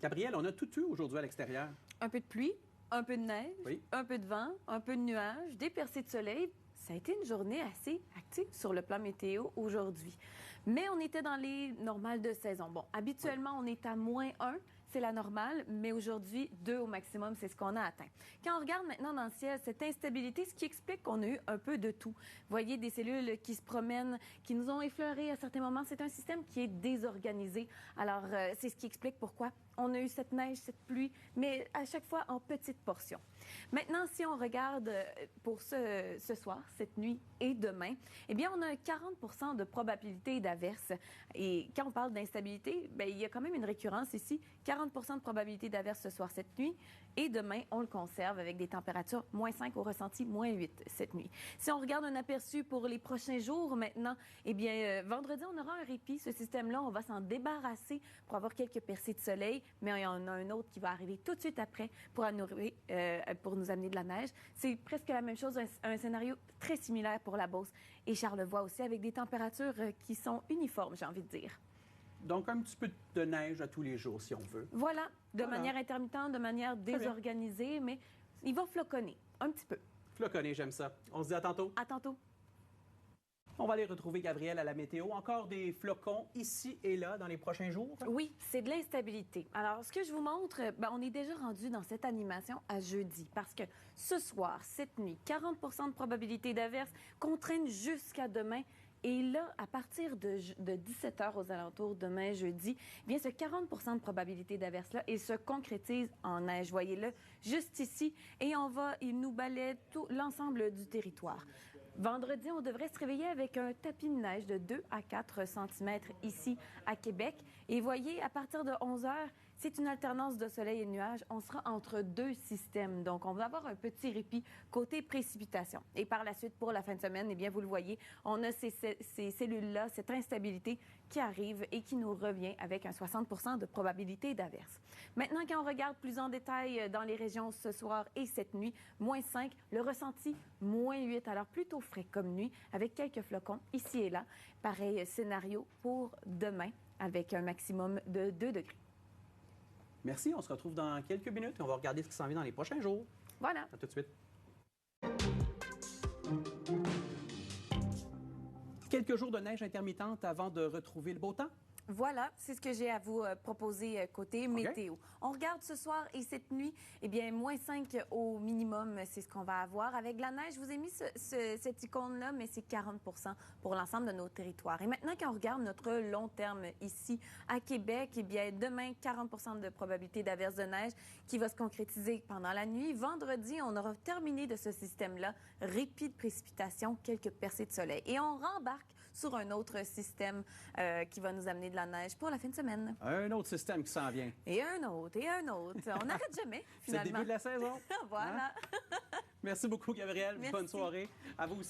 Gabrielle, on a tout eu aujourd'hui à l'extérieur. Un peu de pluie, un peu de neige, Oui. un peu de vent, un peu de nuages, des percées de soleil. Ça a été une journée assez active sur le plan météo aujourd'hui. Mais on était dans les normales de saison. Bon, habituellement, on est à -1, c'est la normale, mais aujourd'hui, 2 au maximum, c'est ce qu'on a atteint. Quand on regarde maintenant dans le ciel, cette instabilité, ce qui explique qu'on a eu un peu de tout. Vous voyez des cellules qui se promènent, qui nous ont effleuré à certains moments. C'est un système qui est désorganisé. Alors, c'est ce qui explique pourquoi on a eu cette neige, cette pluie, mais à chaque fois en petites portions. Maintenant, si on regarde pour ce soir, cette nuit et demain, eh bien, on a 40 de probabilité d'averse. Et quand on parle d'instabilité, bien, il y a quand même une récurrence ici. 40 de probabilité d'averse ce soir, cette nuit. Et demain, on le conserve avec des températures -5 au ressenti, -8 cette nuit. Si on regarde un aperçu pour les prochains jours maintenant, eh bien, vendredi, on aura un répit. Ce système-là, on va s'en débarrasser pour avoir quelques percées de soleil, mais il y en a un autre qui va arriver tout de suite après pour nous amener de la neige. C'est presque la même chose, un scénario très similaire pour la Beauce et Charlevoix aussi, avec des températures qui sont uniformes, j'ai envie de dire. Donc, un petit peu de neige à tous les jours, si on veut. Voilà, de manière intermittente, de manière désorganisée, mais il va floconner un petit peu. Floconner, j'aime ça. On se dit à tantôt. À tantôt. On va aller retrouver Gabrielle à la météo. Encore des flocons ici et là dans les prochains jours? Oui, c'est de l'instabilité. Alors, ce que je vous montre, on est déjà rendu dans cette animation à jeudi parce que ce soir, cette nuit, 40 de probabilité d'averse, qu'on traîne jusqu'à demain. Et là, à partir de 17 h aux alentours demain, jeudi, eh bien, ce 40 de probabilité d'averse-là, il se concrétise en neige. Voyez-le juste ici. Et il nous balaie tout l'ensemble du territoire. Vendredi, on devrait se réveiller avec un tapis de neige de 2 à 4 cm ici à Québec. Et voyez, à partir de 11 h, c'est une alternance de soleil et de nuages. On sera entre deux systèmes. Donc, on va avoir un petit répit côté précipitation. Et par la suite, pour la fin de semaine, eh bien, vous le voyez, on a ces cellules-là, cette instabilité qui arrive et qui nous revient avec un 60 de probabilité d'averse. Maintenant, quand on regarde plus en détail dans les régions ce soir et cette nuit, -5, le ressenti, -8. Alors, plutôt frais comme nuit, avec quelques flocons ici et là. Pareil scénario pour demain, avec un maximum de 2 degrés. Merci, on se retrouve dans quelques minutes et on va regarder ce qui s'en vient dans les prochains jours. Voilà. À tout de suite. Quelques jours de neige intermittente avant de retrouver le beau temps. Voilà, c'est ce que j'ai à vous proposer côté météo. On regarde ce soir et cette nuit, eh bien, -5 au minimum, c'est ce qu'on va avoir. Avec de la neige, je vous ai mis cette icône-là, mais c'est 40 pour l'ensemble de nos territoires. Et maintenant, quand on regarde notre long terme ici à Québec, eh bien, demain, 40 de probabilité d'averse de neige qui va se concrétiser pendant la nuit. Vendredi, on aura terminé de ce système-là. Répit de précipitation, quelques percées de soleil. Et on rembarque sur un autre système qui va nous amener de la neige pour la fin de semaine. Un autre système qui s'en vient. Et un autre, et un autre. On n'arrête jamais, finalement. C'est le début de la saison. Voilà. Hein? Merci beaucoup, Gabrielle. Merci. Bonne soirée. À vous aussi.